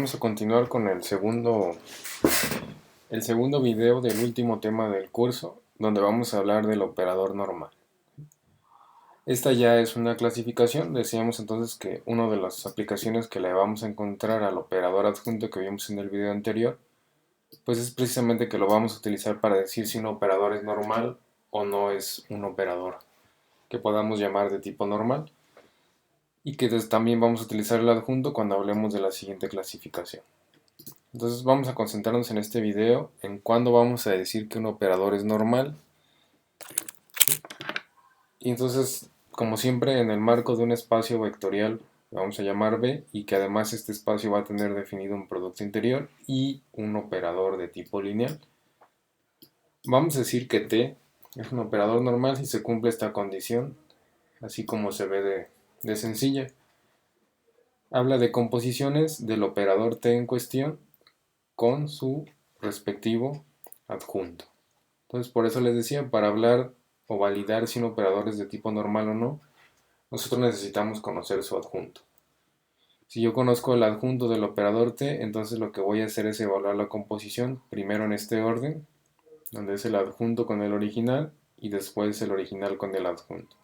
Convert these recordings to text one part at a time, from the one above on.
vamos a continuar con el segundo video del último tema del curso, donde vamos a hablar del operador normal. Esta ya es una clasificación. Decíamos entonces que una de las aplicaciones que le vamos a encontrar al operador adjunto que vimos en el video anterior, pues es precisamente que lo vamos a utilizar para decir si un operador es normal o no es un operador que podamos llamar de tipo normal, y que también vamos a utilizar el adjunto cuando hablemos de la siguiente clasificación. Entonces vamos a concentrarnos en este video en cuándo vamos a decir que un operador es normal. Y entonces, como siempre, en el marco de un espacio vectorial lo vamos a llamar B, y que además este espacio va a tener definido un producto interior y un operador de tipo lineal. Vamos a decir que T es un operador normal si se cumple esta condición, así como se ve de sencilla. Habla de composiciones del operador T en cuestión con su respectivo adjunto. Entonces, por eso les decía, para hablar o validar si un operador es de tipo normal o no, nosotros necesitamos conocer su adjunto. Si yo conozco el adjunto del operador T, entonces lo que voy a hacer es evaluar la composición, primero en este orden, donde es el adjunto con el original y después el original con el adjunto.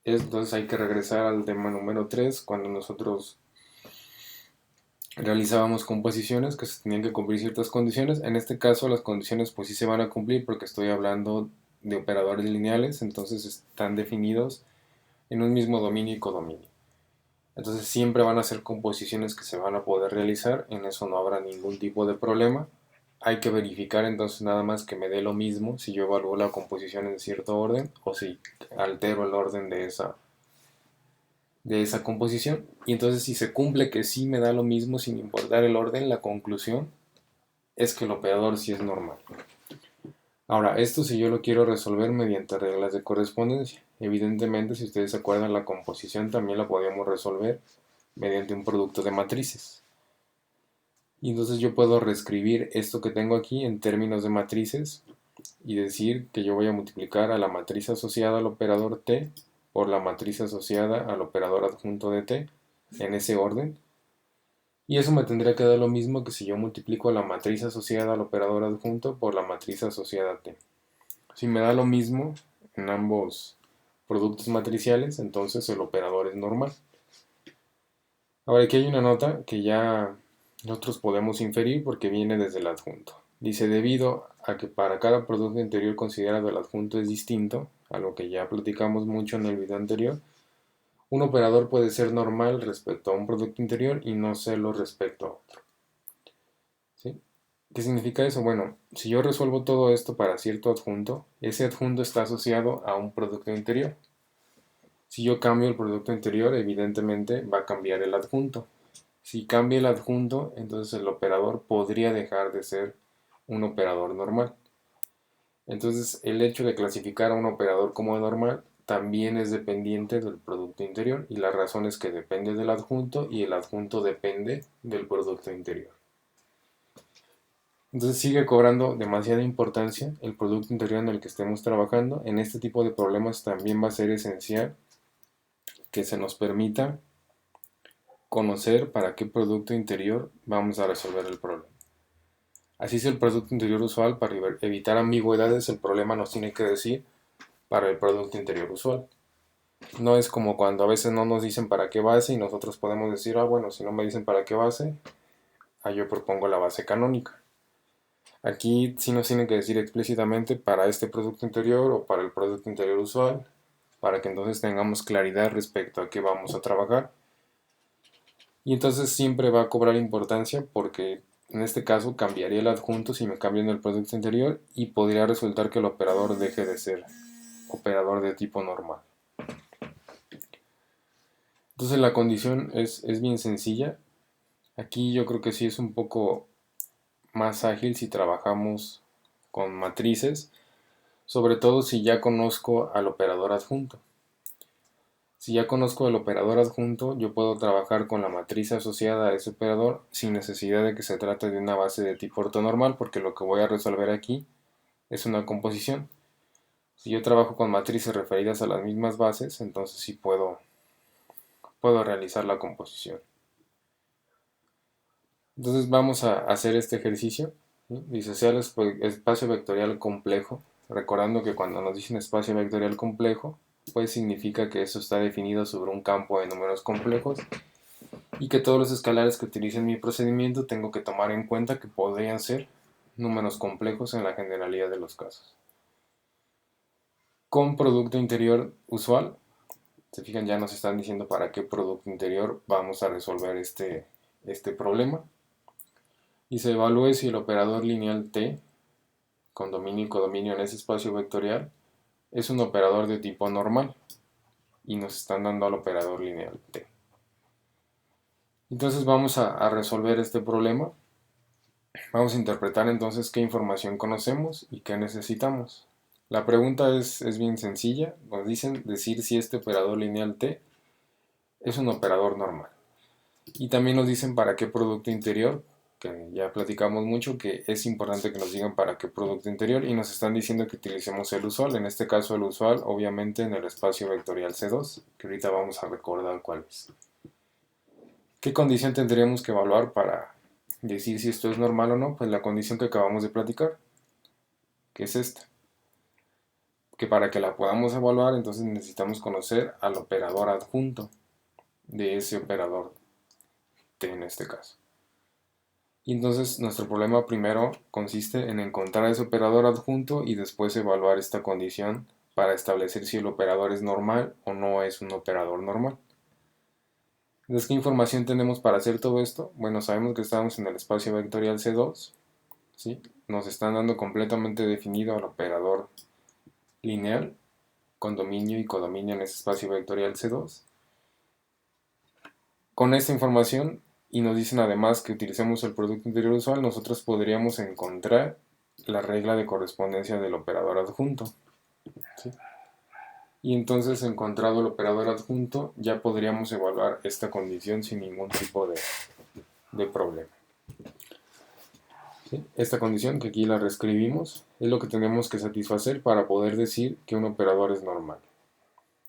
Entonces hay que regresar al tema número 3, cuando nosotros realizábamos composiciones que se tenían que cumplir ciertas condiciones. En este caso las condiciones pues sí se van a cumplir porque estoy hablando de operadores lineales, entonces están definidos en un mismo dominio y codominio. Entonces siempre van a ser composiciones que se van a poder realizar, en eso no habrá ningún tipo de problema. Hay que verificar entonces nada más que me dé lo mismo si yo evalúo la composición en cierto orden o si altero el orden de esa composición. Y entonces si se cumple que sí me da lo mismo sin importar el orden, la conclusión es que el operador sí es normal. Ahora, esto si yo lo quiero resolver mediante reglas de correspondencia. Evidentemente, si ustedes se acuerdan, la composición también la podíamos resolver mediante un producto de matrices. Y entonces yo puedo reescribir esto que tengo aquí en términos de matrices y decir que yo voy a multiplicar a la matriz asociada al operador T por la matriz asociada al operador adjunto de T en ese orden. Y eso me tendría que dar lo mismo que si yo multiplico a la matriz asociada al operador adjunto por la matriz asociada a T. Si me da lo mismo en ambos productos matriciales, entonces el operador es normal. Ahora aquí hay una nota que ya nosotros podemos inferir porque viene desde el adjunto. Dice, debido a que para cada producto interior considerado el adjunto es distinto, a lo que ya platicamos mucho en el video anterior, un operador puede ser normal respecto a un producto interior y no serlo respecto a otro. ¿Sí? ¿Qué significa eso? Bueno, si yo resuelvo todo esto para cierto adjunto, ese adjunto está asociado a un producto interior. Si yo cambio el producto interior, evidentemente va a cambiar el adjunto. Si cambia el adjunto, entonces el operador podría dejar de ser un operador normal. Entonces, el hecho de clasificar a un operador como normal también es dependiente del producto interior, y la razón es que depende del adjunto y el adjunto depende del producto interior. Entonces sigue cobrando demasiada importancia el producto interior en el que estemos trabajando. En este tipo de problemas también va a ser esencial que se nos permita conocer para qué producto interior vamos a resolver el problema. Así es el producto interior usual. Para evitar ambigüedades, el problema nos tiene que decir para el producto interior usual. No es como cuando a veces no nos dicen para qué base y nosotros podemos decir, bueno, si no me dicen para qué base, yo propongo la base canónica. Aquí sí nos tienen que decir explícitamente para este producto interior o para el producto interior usual, para que entonces tengamos claridad respecto a qué vamos a trabajar. Y entonces siempre va a cobrar importancia porque en este caso cambiaría el adjunto si me cambio en el producto interior, y podría resultar que el operador deje de ser operador de tipo normal. Entonces la condición es bien sencilla. Aquí yo creo que sí es un poco más ágil si trabajamos con matrices, sobre todo si ya conozco al operador adjunto. Si ya conozco el operador adjunto, yo puedo trabajar con la matriz asociada a ese operador sin necesidad de que se trate de una base de tipo ortonormal, porque lo que voy a resolver aquí es una composición. Si yo trabajo con matrices referidas a las mismas bases, entonces sí puedo realizar la composición. Entonces vamos a hacer este ejercicio, ¿sí? Disociar el espacio vectorial complejo, recordando que cuando nos dicen espacio vectorial complejo, pues significa que eso está definido sobre un campo de números complejos y que todos los escalares que utilicen mi procedimiento tengo que tomar en cuenta que podrían ser números complejos en la generalidad de los casos. Con producto interior usual, se fijan, ya nos están diciendo para qué producto interior vamos a resolver este problema. Y se evalúe si el operador lineal T, con dominio y codominio en ese espacio vectorial, es un operador de tipo normal. Y nos están dando al operador lineal T. Entonces vamos a resolver este problema. Vamos a interpretar entonces qué información conocemos y qué necesitamos. La pregunta es bien sencilla. Nos dicen decir si este operador lineal T es un operador normal. Y también nos dicen para qué producto interior, que ya platicamos mucho, que es importante que nos digan para qué producto interior y nos están diciendo que utilicemos el usual, en este caso el usual obviamente en el espacio vectorial C2, que ahorita vamos a recordar cuál es. ¿Qué condición tendríamos que evaluar para decir si esto es normal o no? Pues la condición que acabamos de platicar, que es esta. Que para que la podamos evaluar entonces necesitamos conocer al operador adjunto de ese operador T en este caso. Y entonces nuestro problema primero consiste en encontrar ese operador adjunto y después evaluar esta condición para establecer si el operador es normal o no es un operador normal. Entonces, ¿qué información tenemos para hacer todo esto? Bueno, sabemos que estamos en el espacio vectorial C2, ¿sí? Nos están dando completamente definido al operador lineal con dominio y codominio en ese espacio vectorial C2. Con esta información, y nos dicen además que utilicemos el producto interior usual, nosotros podríamos encontrar la regla de correspondencia del operador adjunto, ¿sí? Y entonces, encontrado el operador adjunto, ya podríamos evaluar esta condición sin ningún tipo de problema, ¿sí? Esta condición, que aquí la reescribimos, es lo que tenemos que satisfacer para poder decir que un operador es normal.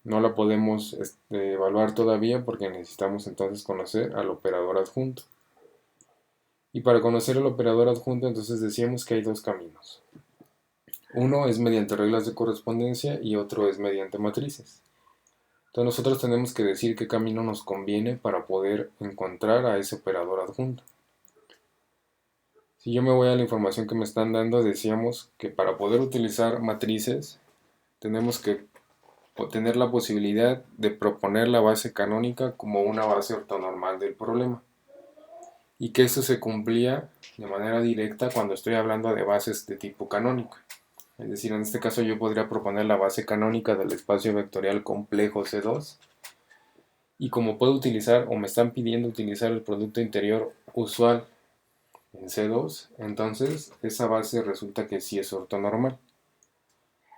No la podemos evaluar todavía porque necesitamos entonces conocer al operador adjunto. Y para conocer el operador adjunto entonces decíamos que hay dos caminos. Uno es mediante reglas de correspondencia y otro es mediante matrices. Entonces nosotros tenemos que decir qué camino nos conviene para poder encontrar a ese operador adjunto. Si yo me voy a la información que me están dando, decíamos que para poder utilizar matrices tenemos que tener la posibilidad de proponer la base canónica como una base ortonormal del problema. Y que eso se cumplía de manera directa cuando estoy hablando de bases de tipo canónico. Es decir, en este caso yo podría proponer la base canónica del espacio vectorial complejo C2. Y como puedo utilizar, o me están pidiendo utilizar el producto interior usual en C2, entonces esa base resulta que sí es ortonormal.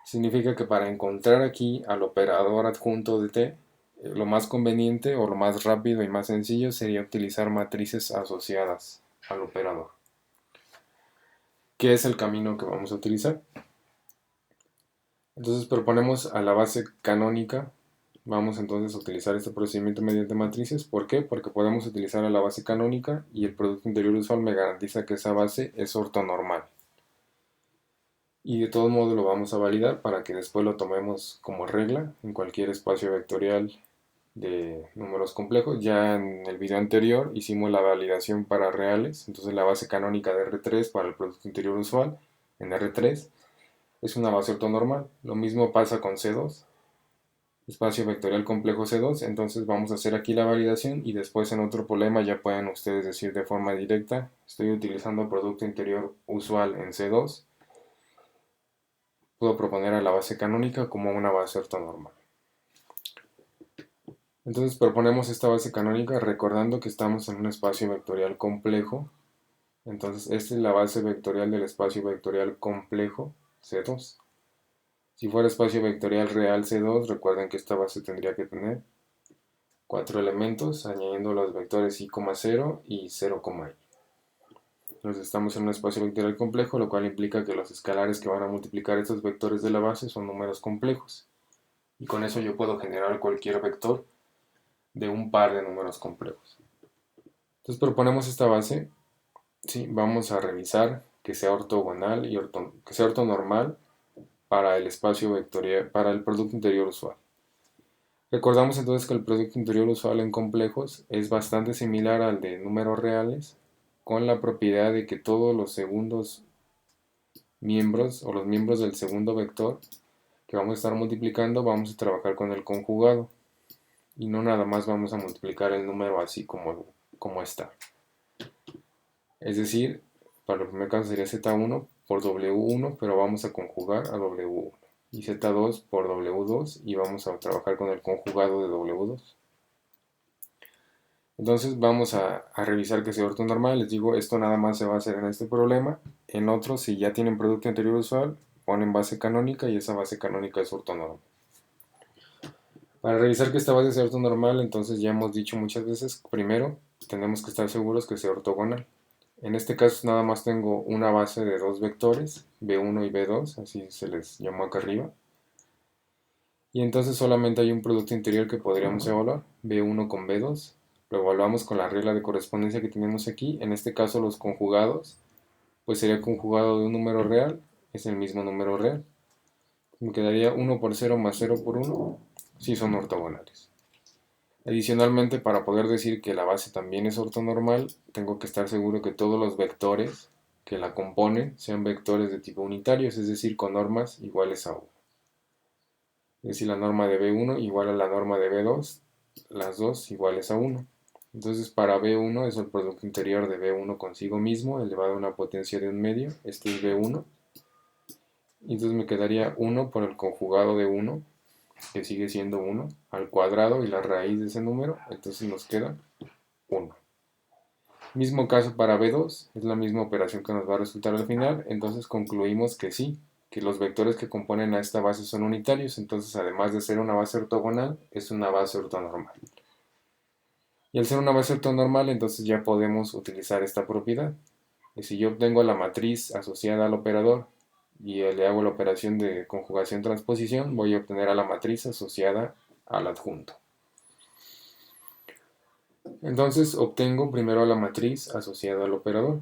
Significa que para encontrar aquí al operador adjunto de T, lo más conveniente o lo más rápido y más sencillo sería utilizar matrices asociadas al operador. ¿Qué es el camino que vamos a utilizar? Entonces proponemos a la base canónica, vamos entonces a utilizar este procedimiento mediante matrices. ¿Por qué? Porque podemos utilizar a la base canónica y el producto interior usual me garantiza que esa base es ortonormal. Y de todos modos lo vamos a validar para que después lo tomemos como regla en cualquier espacio vectorial de números complejos. Ya en el video anterior hicimos la validación para reales, entonces la base canónica de R3 para el producto interior usual en R3 es una base ortonormal. Lo mismo pasa con C2, espacio vectorial complejo C2, entonces vamos a hacer aquí la validación y después en otro problema ya pueden ustedes decir de forma directa, estoy utilizando producto interior usual en C2, puedo proponer a la base canónica como una base ortonormal. Entonces proponemos esta base canónica recordando que estamos en un espacio vectorial complejo. Entonces esta es la base vectorial del espacio vectorial complejo C2. Si fuera espacio vectorial real C2, recuerden que esta base tendría que tener 4 elementos, añadiendo los vectores i, 0 y 0, i. Entonces estamos en un espacio vectorial complejo, lo cual implica que los escalares que van a multiplicar estos vectores de la base son números complejos. Y con eso yo puedo generar cualquier vector de un par de números complejos. Entonces proponemos esta base ¿sí? Vamos a revisar que sea ortogonal y que sea ortonormal para el espacio vectorial, para el producto interior usual. Recordamos entonces que el producto interior usual en complejos es bastante similar al de números reales, con la propiedad de que todos los segundos miembros o los miembros del segundo vector que vamos a estar multiplicando vamos a trabajar con el conjugado y no nada más vamos a multiplicar el número así como está. Es decir, para el primer caso sería Z1 por W1, pero vamos a conjugar a W1. Y Z2 por W2 y vamos a trabajar con el conjugado de W2. Entonces vamos a revisar que sea ortonormal. Les digo, esto nada más se va a hacer en este problema. En otros, si ya tienen producto interior usual, ponen base canónica y esa base canónica es ortonormal. Para revisar que esta base sea ortonormal, entonces ya hemos dicho muchas veces, primero tenemos que estar seguros que sea ortogonal. En este caso nada más tengo una base de dos vectores, B1 y B2, así se les llamó acá arriba. Y entonces solamente hay un producto interior que podríamos evaluar, B1 con B2. Lo evaluamos con la regla de correspondencia que tenemos aquí. En este caso los conjugados, pues sería conjugado de un número real, es el mismo número real. Me quedaría 1 por 0 más 0 por 1, si son ortogonales. Adicionalmente, para poder decir que la base también es ortonormal, tengo que estar seguro que todos los vectores que la componen sean vectores de tipo unitarios, es decir, con normas iguales a 1. Es decir, la norma de B1 igual a la norma de B2, las dos iguales a 1. Entonces, para B1 es el producto interior de B1 consigo mismo, elevado a una potencia de un medio, este es B1. Y entonces me quedaría 1 por el conjugado de 1, que sigue siendo 1, al cuadrado y la raíz de ese número, entonces nos queda 1. Mismo caso para B2, es la misma operación que nos va a resultar al final, entonces concluimos que sí, que los vectores que componen a esta base son unitarios, entonces además de ser una base ortogonal, es una base ortonormal. Y al ser una base ortonormal, entonces ya podemos utilizar esta propiedad. Y si yo obtengo la matriz asociada al operador y le hago la operación de conjugación-transposición, voy a obtener a la matriz asociada al adjunto. Entonces obtengo primero a la matriz asociada al operador.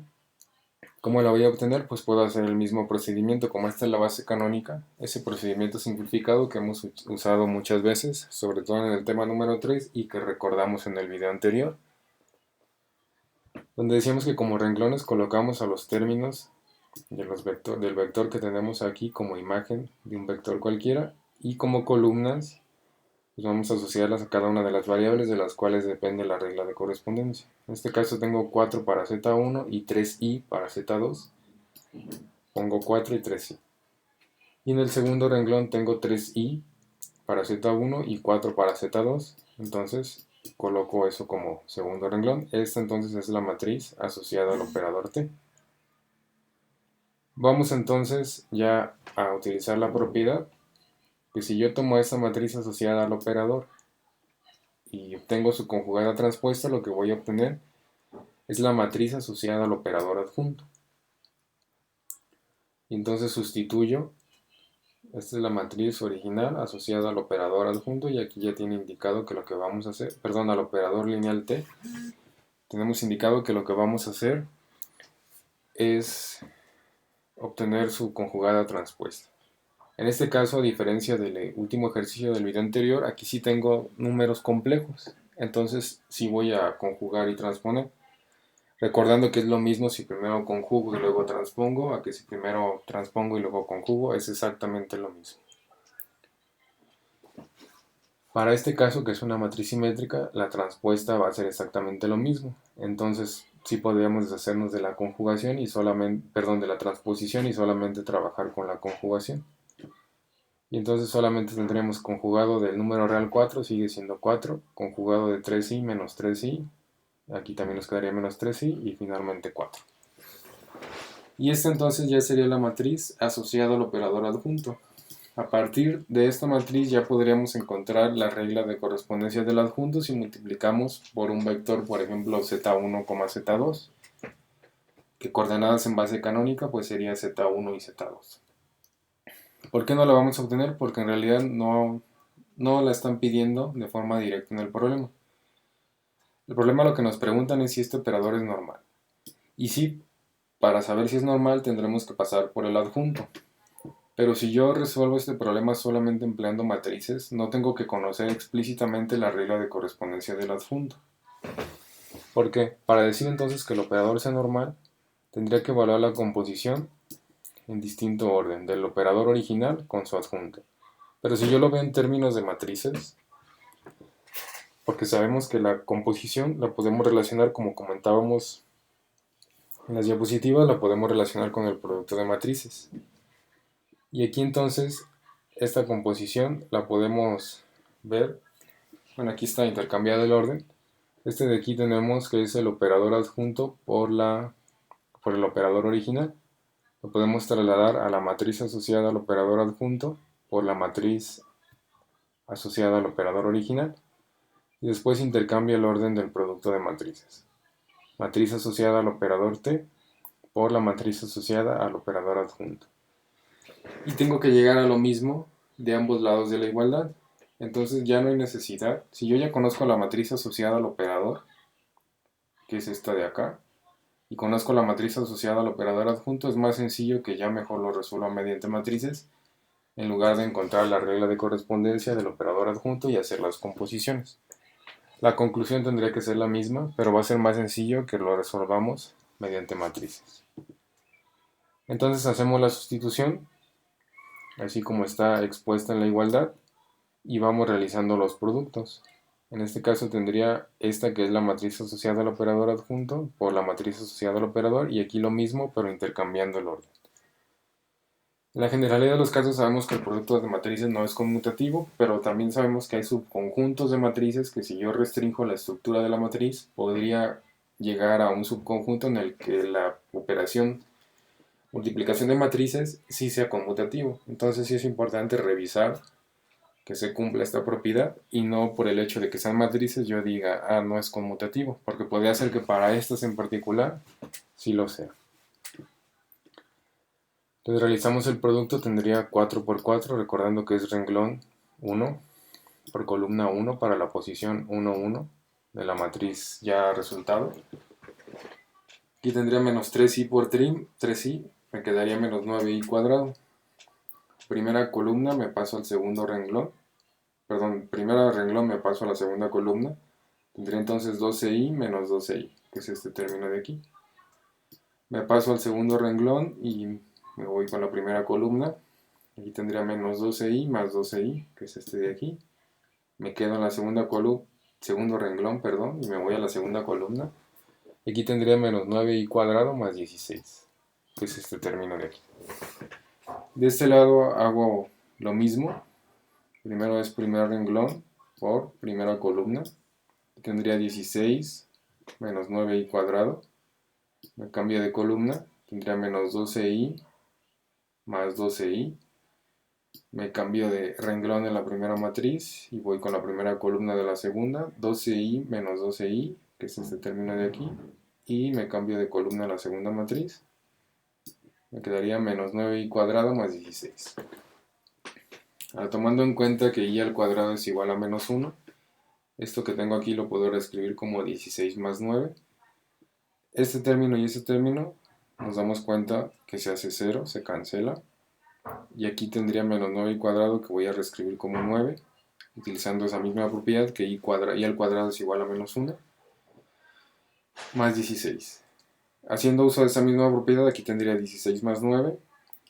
¿Cómo la voy a obtener? Pues puedo hacer el mismo procedimiento. Como esta es la base canónica, ese procedimiento simplificado que hemos usado muchas veces, sobre todo en el tema número 3 y que recordamos en el video anterior, donde decíamos que como renglones colocamos a los términos del vector que tenemos aquí como imagen de un vector cualquiera, y como columnas pues vamos a asociarlas a cada una de las variables de las cuales depende la regla de correspondencia. En este caso tengo 4 para Z1 y 3i para Z2. Pongo 4 y 3i. Y en el segundo renglón tengo 3i para Z1 y 4 para Z2. Entonces coloco eso como segundo renglón. Esta entonces es la matriz asociada al operador T. Vamos entonces ya a utilizar la propiedad que si yo tomo esta matriz asociada al operador y obtengo su conjugada transpuesta, lo que voy a obtener es la matriz asociada al operador adjunto. Y entonces sustituyo, esta es la matriz original asociada al operador adjunto y aquí ya tiene indicado que lo que vamos a hacer, perdón, al operador lineal T, tenemos indicado que lo que vamos a hacer es obtener su conjugada transpuesta. En este caso, a diferencia del último ejercicio del video anterior, aquí sí tengo números complejos. Entonces sí voy a conjugar y transponer. Recordando que es lo mismo si primero conjugo y luego transpongo, a que si primero transpongo y luego conjugo, es exactamente lo mismo. Para este caso, que es una matriz simétrica, la transpuesta va a ser exactamente lo mismo. Entonces sí podríamos deshacernos de la conjugación y solamente, perdón, de la transposición y solamente trabajar con la conjugación. Y entonces solamente tendremos conjugado del número real 4, sigue siendo 4, conjugado de 3i menos 3i, aquí también nos quedaría menos 3i y finalmente 4. Y esta entonces ya sería la matriz asociada al operador adjunto. A partir de esta matriz ya podríamos encontrar la regla de correspondencia del adjunto si multiplicamos por un vector, por ejemplo, z1, z2, que coordenadas en base canónica pues sería z1 y z2. ¿Por qué no la vamos a obtener? Porque en realidad no la están pidiendo de forma directa en el problema. El problema lo que nos preguntan es si este operador es normal. Y sí, para saber si es normal tendremos que pasar por el adjunto. Pero si yo resuelvo este problema solamente empleando matrices, no tengo que conocer explícitamente la regla de correspondencia del adjunto. ¿Por qué? Para decir entonces que el operador sea normal, tendría que evaluar la composición en distinto orden del operador original con su adjunto. Pero si yo lo veo en términos de matrices, porque sabemos que la composición la podemos relacionar, como comentábamos en las diapositivas, la podemos relacionar con el producto de matrices. Y aquí entonces esta composición la podemos ver. Bueno, aquí está intercambiado el orden. Este de aquí tenemos que es el operador adjunto por el operador original. Lo podemos trasladar a la matriz asociada al operador adjunto por la matriz asociada al operador original. Y después intercambia el orden del producto de matrices. Matriz asociada al operador T por la matriz asociada al operador adjunto. Y tengo que llegar a lo mismo de ambos lados de la igualdad. Entonces ya no hay necesidad. Si yo ya conozco la matriz asociada al operador, que es esta de acá, y conozco la matriz asociada al operador adjunto, es más sencillo que ya mejor lo resuelva mediante matrices, en lugar de encontrar la regla de correspondencia del operador adjunto y hacer las composiciones. La conclusión tendría que ser la misma, pero va a ser más sencillo que lo resolvamos mediante matrices. Entonces hacemos la sustitución, así como está expuesta en la igualdad, y vamos realizando los productos. En este caso tendría esta que es la matriz asociada al operador adjunto por la matriz asociada al operador, y aquí lo mismo pero intercambiando el orden. En la generalidad de los casos sabemos que el producto de matrices no es conmutativo, pero también sabemos que hay subconjuntos de matrices que si yo restringo la estructura de la matriz podría llegar a un subconjunto en el que la operación multiplicación de matrices sí sea conmutativo. Entonces sí es importante revisar que se cumpla esta propiedad y no por el hecho de que sean matrices yo diga, ah, no es conmutativo, porque podría ser que para estas en particular sí lo sea. Entonces realizamos el producto, tendría 4 por 4, recordando que es renglón 1 por columna 1 para la posición 1, 1 de la matriz ya resultado. Aquí tendría menos 3i por 3i, me quedaría menos 9i cuadrado. Primera columna me paso al segundo renglón, perdón, primera renglón me paso a la segunda columna, tendría entonces 12i menos 12i, que es este término de aquí. Me paso al segundo renglón y me voy con la primera columna, aquí tendría menos 12i más 12i, que es este de aquí. Me quedo en la segundo renglón, perdón, y me voy a la segunda columna. Aquí tendría menos 9i cuadrado más 16, que es este término de aquí. De este lado hago lo mismo. Primero es primer renglón por primera columna. Tendría 16 menos 9i cuadrado. Me cambio de columna. Tendría menos 12i más 12i. Me cambio de renglón en la primera matriz y voy con la primera columna de la segunda. 12i menos 12i, que es este término de aquí. Y me cambio de columna a la segunda matriz. Me quedaría menos 9i cuadrado más 16. Ahora, tomando en cuenta que i al cuadrado es igual a menos 1, esto que tengo aquí lo puedo reescribir como 16 más 9. Este término y este término nos damos cuenta que se hace 0, se cancela. Y aquí tendría menos 9i cuadrado que voy a reescribir como 9, utilizando esa misma propiedad que i al cuadrado es igual a menos 1, más 16. Haciendo uso de esa misma propiedad, aquí tendría 16 más 9.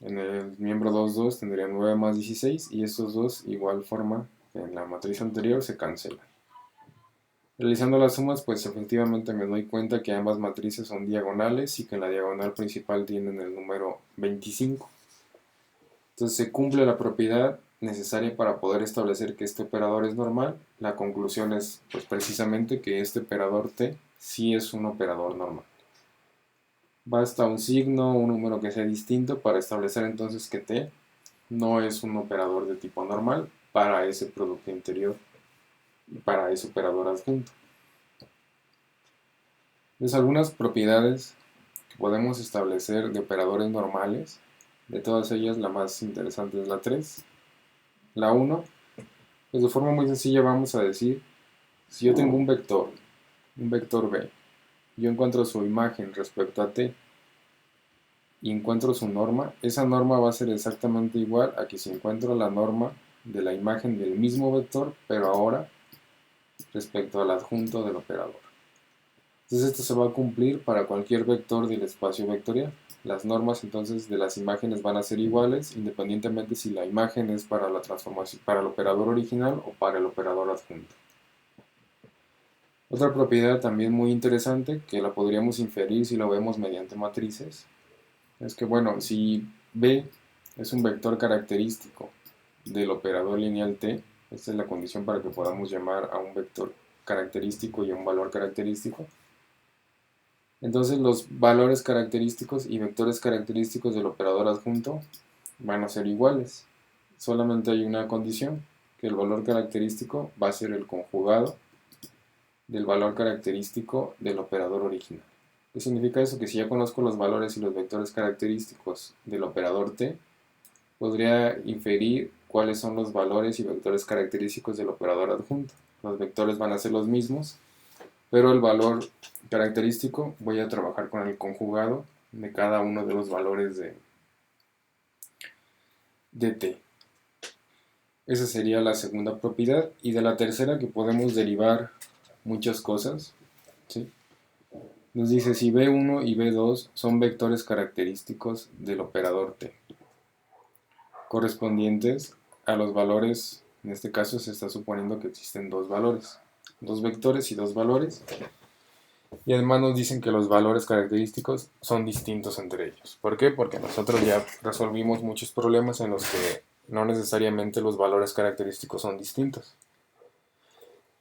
En el miembro 2, 2 tendría 9 más 16 y estos dos, igual forma en la matriz anterior, se cancelan. Realizando las sumas, pues efectivamente me doy cuenta que ambas matrices son diagonales y que en la diagonal principal tienen el número 25. Entonces se cumple la propiedad necesaria para poder establecer que este operador es normal. La conclusión es pues precisamente que este operador t sí es un operador normal. Basta un signo o un número que sea distinto para establecer entonces que t no es un operador de tipo normal para ese producto interior y para ese operador adjunto. Entonces algunas propiedades que podemos establecer de operadores normales, de todas ellas la más interesante es la 3. La 1, pues de forma muy sencilla vamos a decir, si yo tengo un vector b, yo encuentro su imagen respecto a t, y encuentro su norma, esa norma va a ser exactamente igual a que si encuentro la norma de la imagen del mismo vector, pero ahora respecto al adjunto del operador. Entonces esto se va a cumplir para cualquier vector del espacio vectorial. Las normas entonces de las imágenes van a ser iguales independientemente si la imagen es para la transformación, para el operador original o para el operador adjunto. Otra propiedad también muy interesante que la podríamos inferir si lo vemos mediante matrices es que, bueno, si B es un vector característico del operador lineal T, esta es la condición para que podamos llamar a un vector característico y a un valor característico. Entonces los valores característicos y vectores característicos del operador adjunto van a ser iguales. Solamente hay una condición, que el valor característico va a ser el conjugado del valor característico del operador original. ¿Qué significa eso? Que si ya conozco los valores y los vectores característicos del operador T, podría inferir cuáles son los valores y vectores característicos del operador adjunto. Los vectores van a ser los mismos, pero el valor característico voy a trabajar con el conjugado de cada uno de los valores de T. Esa sería la segunda propiedad. Y de la tercera, que podemos derivar muchas cosas, ¿sí? Nos dice si B1 y B2 son vectores característicos del operador T, correspondientes a los valores. En este caso se está suponiendo que existen dos valores, dos vectores y dos valores. Y además nos dicen que los valores característicos son distintos entre ellos. ¿Por qué? Porque nosotros ya resolvimos muchos problemas en los que no necesariamente los valores característicos son distintos.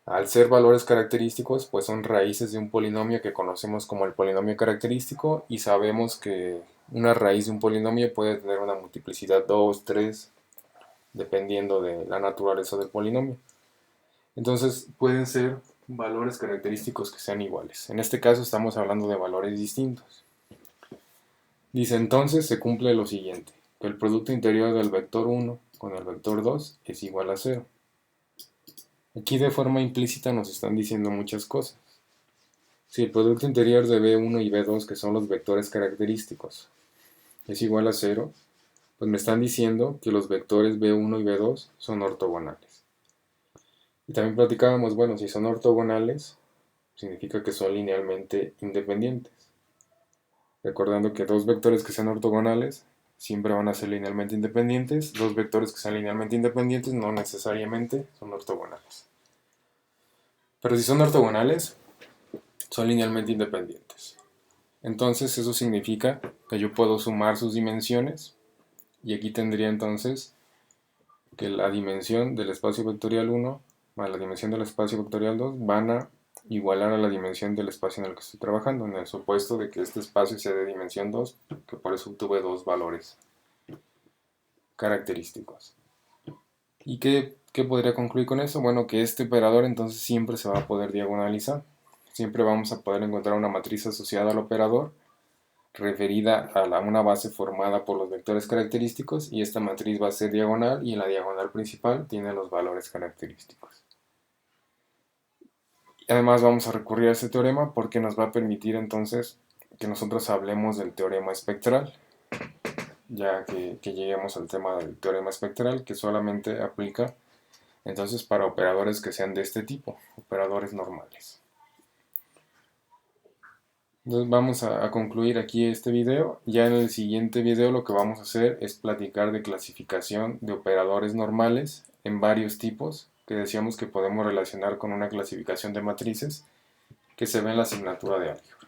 Al ser valores característicos, pues son raíces de un polinomio que conocemos como el polinomio característico, y sabemos que una raíz de un polinomio puede tener una multiplicidad 2, 3, dependiendo de la naturaleza del polinomio. Entonces pueden ser valores característicos que sean iguales. En este caso estamos hablando de valores distintos. Dice entonces se cumple lo siguiente, que el producto interior del vector 1 con el vector 2 es igual a 0. Aquí de forma implícita nos están diciendo muchas cosas. Si el producto interior de B1 y B2, que son los vectores característicos, es igual a 0, pues me están diciendo que los vectores B1 y B2 son ortogonales. Y también platicábamos, bueno, si son ortogonales, significa que son linealmente independientes. Recordando que dos vectores que sean ortogonales siempre van a ser linealmente independientes, dos vectores que sean linealmente independientes no necesariamente son ortogonales. Pero si son ortogonales, son linealmente independientes. Entonces eso significa que yo puedo sumar sus dimensiones, y aquí tendría entonces que la dimensión del espacio vectorial 1 más la dimensión del espacio vectorial 2 van a igualar a la dimensión del espacio en el que estoy trabajando, en el supuesto de que este espacio sea de dimensión 2, que por eso obtuve dos valores característicos. ¿Y qué podría concluir con eso? Bueno, que este operador entonces siempre se va a poder diagonalizar. Siempre vamos a poder encontrar una matriz asociada al operador referida a una base formada por los vectores característicos, y esta matriz va a ser diagonal, y en la diagonal principal tiene los valores característicos. Además vamos a recurrir a este teorema porque nos va a permitir entonces que nosotros hablemos del teorema espectral, ya que lleguemos al tema del teorema espectral, que solamente aplica entonces para operadores que sean de este tipo, operadores normales. Entonces vamos a concluir aquí este video. Ya en el siguiente video lo que vamos a hacer es platicar de clasificación de operadores normales en varios tipos, que decíamos que podemos relacionar con una clasificación de matrices que se ve en la asignatura de álgebra.